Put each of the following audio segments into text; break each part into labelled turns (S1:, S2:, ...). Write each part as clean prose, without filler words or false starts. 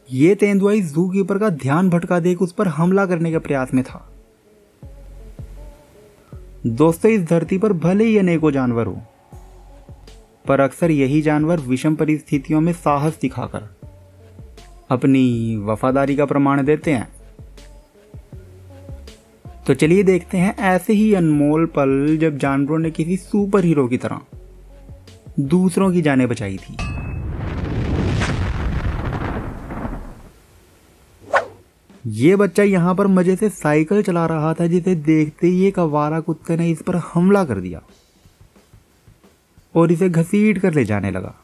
S1: ये तेंदुआ जू कीपर का ध्यान भटका देकर उस पर हमला करने के प्रयास में था। दोस्तों, इस धरती पर भले ही अनेकों जानवर हो, पर अक्सर यही जानवर विषम परिस्थितियों में साहस दिखाकर अपनी वफादारी का प्रमाण देते हैं। तो चलिए देखते हैं ऐसे ही अनमोल पल जब जानवरों ने किसी सुपर हीरो की तरह दूसरों की जानें बचाई थी। ये बच्चा यहाँ पर मजे से साइकिल चला रहा था, जिसे देखते ही एक आवारा कुत्ते ने इस पर हमला कर दिया और इसे घसीट कर ले जाने लगा।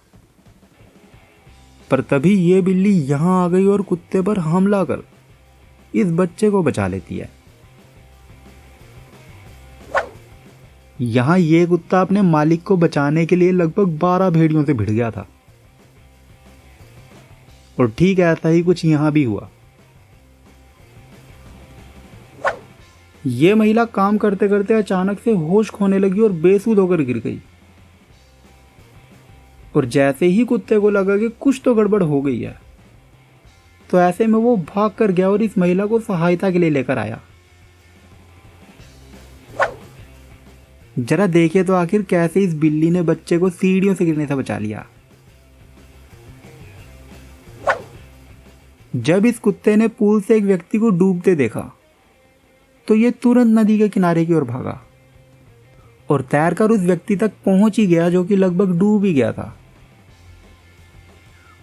S1: पर तभी ये बिल्ली यहाँ आ गई और कुत्ते पर हमला कर इस बच्चे को बचा लेती है। यहाँ ये कुत्ता अपने मालिक को बचाने के लिए लगभग 12 भेड़ियों से भिड़ गया था और ठीक ऐसा ही कुछ यहाँ भी हुआ। ये महिला काम करते करते अचानक से होश खोने लगी और बेसुध होकर गिर गई। और जैसे ही कुत्ते को लगा कि कुछ तो गड़बड़ हो गई है, तो ऐसे में वो भाग कर गया और इस महिला को सहायता के लिए लेकर आया। जरा देखिए तो आखिर कैसे इस बिल्ली ने बच्चे को सीढ़ियों से गिरने से बचा लिया। जब इस कुत्ते ने पूल से एक व्यक्ति को डूबते देखा तो ये तुरंत नदी के किनारे की ओर भागा और तैरकर उस व्यक्ति तक पहुंच ही गया जो कि लगभग डूब ही गया था।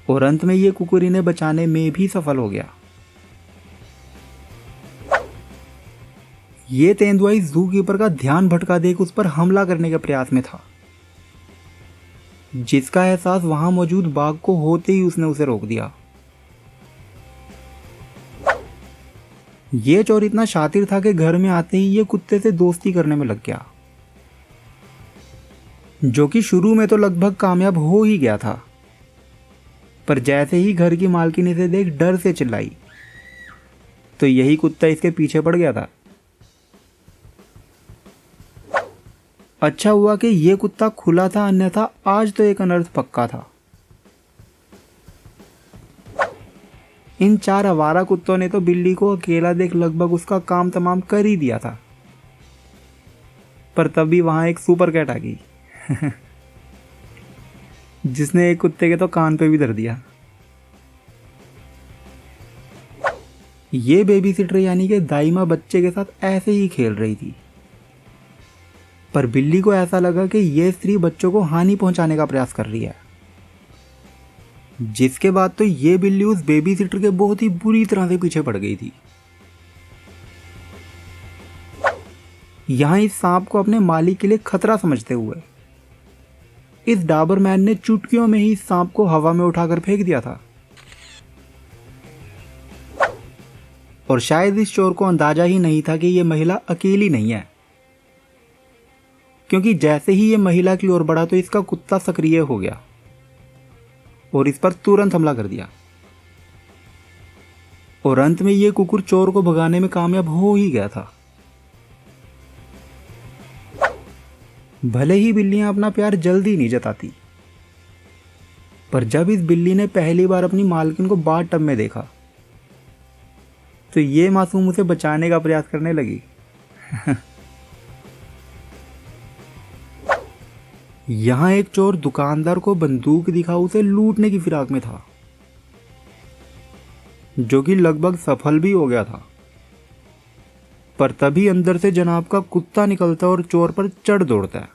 S1: और अंत में ये कुकुर इन्हें बचाने में भी सफल हो गया। ये तेंदुआ जू कीपर का ध्यान भटका देकर उस पर हमला करने के प्रयास में था, जिसका एहसास वहां मौजूद बाघ को होते ही उसने उसे रोक दिया। ये चोर इतना शातिर था कि घर में आते ही ये कुत्ते से दोस्ती करने में लग गया, जो कि शुरू में तो लगभग कामयाब हो ही गया था। पर जैसे ही घर की मालकिन इसे देख डर से चिल्लाई तो यही कुत्ता इसके पीछे पड़ गया था। अच्छा हुआ कि यह कुत्ता खुला था, अन्यथा आज तो एक अनर्थ पक्का था। इन 4 आवारा कुत्तों ने तो बिल्ली को अकेला देख लगभग उसका काम तमाम कर ही दिया था। पर तभी वहां एक सुपर कैट आ गई जिसने एक कुत्ते के तो कान पे भी धर दिया। ये बेबी सिटर यानी कि दाइमा बच्चे के साथ ऐसे ही खेल रही थी, पर बिल्ली को ऐसा लगा कि यह स्त्री बच्चों को हानि पहुंचाने का प्रयास कर रही है, जिसके बाद तो ये बिल्ली उस बेबी सिटर के बहुत ही बुरी तरह से पीछे पड़ गई थी। यहां इस सांप को अपने मालिक के लिए खतरा समझते हुए इस डाबरमैन ने चुटकियों में ही इस सांप को हवा में उठाकर फेंक दिया था। और शायद इस चोर को अंदाजा ही नहीं था कि यह महिला अकेली नहीं है, क्योंकि जैसे ही यह महिला की ओर बढ़ा तो इसका कुत्ता सक्रिय हो गया और इस पर तुरंत हमला कर दिया। और अंत में यह कुकुर चोर को भगाने में कामयाब हो ही गया था। भले ही बिल्लियां अपना प्यार जल्दी नहीं जताती, पर जब इस बिल्ली ने पहली बार अपनी मालकिन को बाथ टब में देखा तो ये मासूम उसे बचाने का प्रयास करने लगी। यहां एक चोर दुकानदार को बंदूक दिखा उसे लूटने की फिराक में था, जो कि लगभग सफल भी हो गया था। पर तभी अंदर से जनाब का कुत्ता निकलता और चोर पर चढ़ दौड़ता है,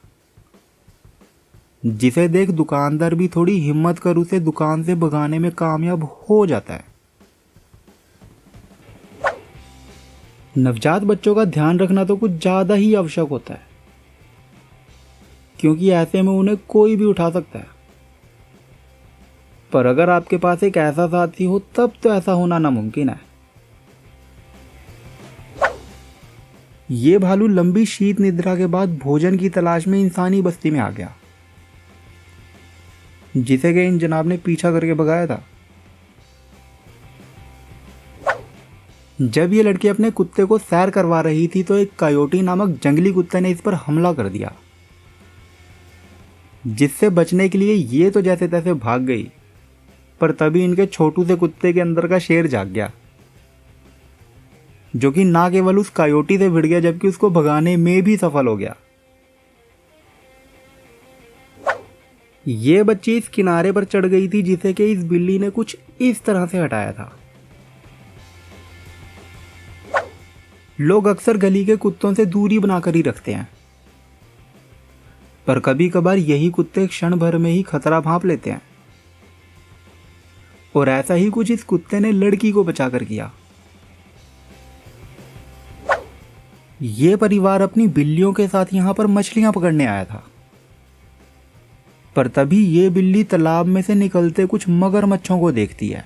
S1: जिसे देख दुकानदार भी थोड़ी हिम्मत कर उसे दुकान से भगाने में कामयाब हो जाता है। नवजात बच्चों का ध्यान रखना तो कुछ ज्यादा ही आवश्यक होता है, क्योंकि ऐसे में उन्हें कोई भी उठा सकता है। पर अगर आपके पास एक ऐसा साथी हो तब तो ऐसा होना नामुमकिन है। ये भालू लंबी शीत निद्रा के बाद भोजन की तलाश में इंसानी बस्ती में आ गया, जिसे कि इन जनाब ने पीछा करके भगाया था। जब ये लड़की अपने कुत्ते को सैर करवा रही थी तो एक कायोटी नामक जंगली कुत्ते ने इस पर हमला कर दिया, जिससे बचने के लिए ये तो जैसे तैसे भाग गई, पर तभी इनके छोटू से कुत्ते के अंदर का शेर जाग गया, जो कि ना केवल उस कायोटी से भिड़ गया जबकि उसको भगाने में भी सफल हो गया। ये बच्ची इस किनारे पर चढ़ गई थी जिसे कि इस बिल्ली ने कुछ इस तरह से हटाया था। लोग अक्सर गली के कुत्तों से दूरी बनाकर ही रखते हैं, पर कभी कभार यही कुत्ते क्षण भर में ही खतरा भांप लेते हैं। और ऐसा ही कुछ इस कुत्ते ने लड़की को बचाकर किया। ये परिवार अपनी बिल्लियों के साथ यहां पर मछलियां पकड़ने आया था, पर तभी ये बिल्ली तालाब में से निकलते कुछ मगरमच्छों को देखती है,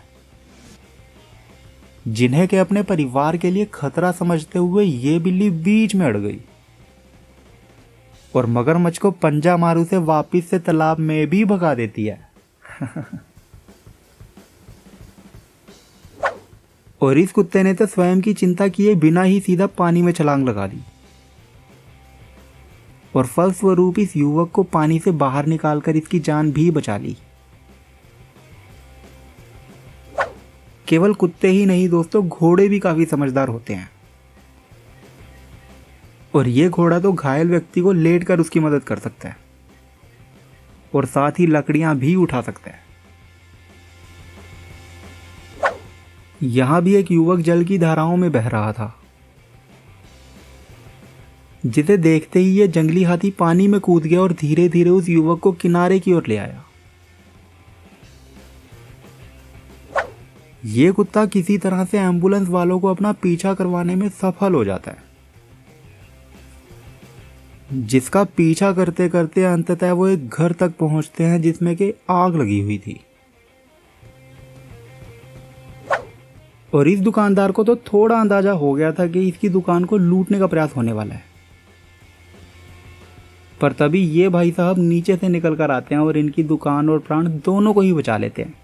S1: जिन्हें के अपने परिवार के लिए खतरा समझते हुए ये बिल्ली बीच में अड़ गई और मगरमच्छ को पंजा मार उसे वापिस से तालाब में भी भगा देती है। और इस कुत्ते ने तो स्वयं की चिंता किए बिना ही सीधा पानी में छलांग लगा दी और फलस्वरूप इस युवक को पानी से बाहर निकालकर इसकी जान भी बचा ली। केवल कुत्ते ही नहीं दोस्तों, घोड़े भी काफी समझदार होते हैं और ये घोड़ा तो घायल व्यक्ति को लेटकर उसकी मदद कर सकता है और साथ ही लकड़ियां भी उठा सकता है। यहां भी एक युवक जल की धाराओं में बह रहा था, जिसे देखते ही ये जंगली हाथी पानी में कूद गया और धीरे धीरे उस युवक को किनारे की ओर ले आया। ये कुत्ता किसी तरह से एम्बुलेंस वालों को अपना पीछा करवाने में सफल हो जाता है, जिसका पीछा करते करते अंततः वो एक घर तक पहुंचते हैं जिसमें कि आग लगी हुई थी। और इस दुकानदार को तो थोड़ा अंदाजा हो गया था कि इसकी दुकान को लूटने का प्रयास होने वाला है, पर तभी ये भाई साहब नीचे से निकल कर आते हैं और इनकी दुकान और प्राण दोनों को ही बचा लेते हैं।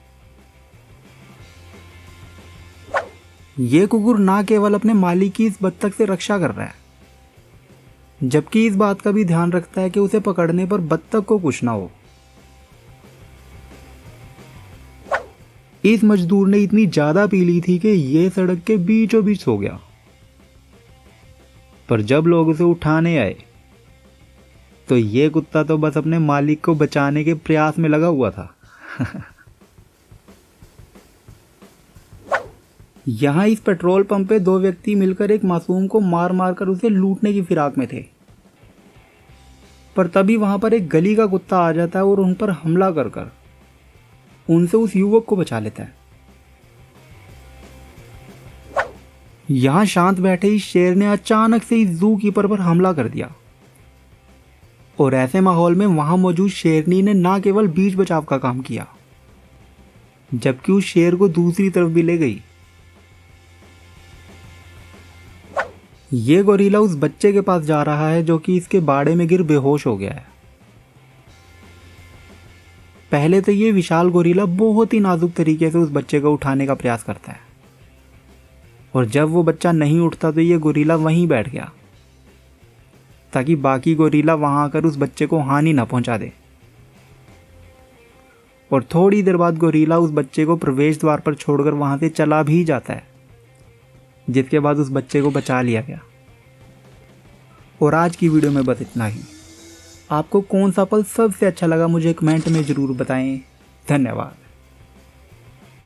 S1: ये कुकुर ना केवल अपने मालिक की इस बत्तख से रक्षा कर रहा है, जबकि इस बात का भी ध्यान रखता है कि उसे पकड़ने पर बत्तख को कुछ ना हो। इस मजदूर ने इतनी ज्यादा पी ली थी कि ये सड़क के बीचों बीच सो गया, पर जब लोग उसे उठाने आए तो ये कुत्ता तो बस अपने मालिक को बचाने के प्रयास में लगा हुआ था। यहां इस पेट्रोल पंप पे दो व्यक्ति मिलकर एक मासूम को मार मार कर उसे लूटने की फिराक में थे, पर तभी वहां पर एक गली का कुत्ता आ जाता है और उन पर हमला कर कर उनसे उस युवक को बचा लेता है। यहां शांत बैठे इस शेर ने अचानक से इस जू कीपर पर हमला कर दिया और ऐसे माहौल में वहां मौजूद शेरनी ने ना केवल बीच बचाव का काम किया, जबकि उस शेर को दूसरी तरफ भी ले गई। ये गोरिल्ला उस बच्चे के पास जा रहा है जो कि इसके बाड़े में गिर बेहोश हो गया है। पहले तो ये विशाल गोरिल्ला बहुत ही नाजुक तरीके से उस बच्चे को उठाने का प्रयास करता है और जब वो बच्चा नहीं उठता तो ये गोरिल्ला वहीं बैठ गया ताकि बाकी गोरिल्ला वहां आकर उस बच्चे को हानि ना पहुंचा दे। और थोड़ी देर बाद गोरिल्ला उस बच्चे को प्रवेश द्वार पर छोड़कर वहां से चला भी जाता है, जिसके बाद उस बच्चे को बचा लिया गया। और आज की वीडियो में बस इतना ही। आपको कौन सा पल सबसे अच्छा लगा मुझे कमेंट में ज़रूर बताएं। धन्यवाद।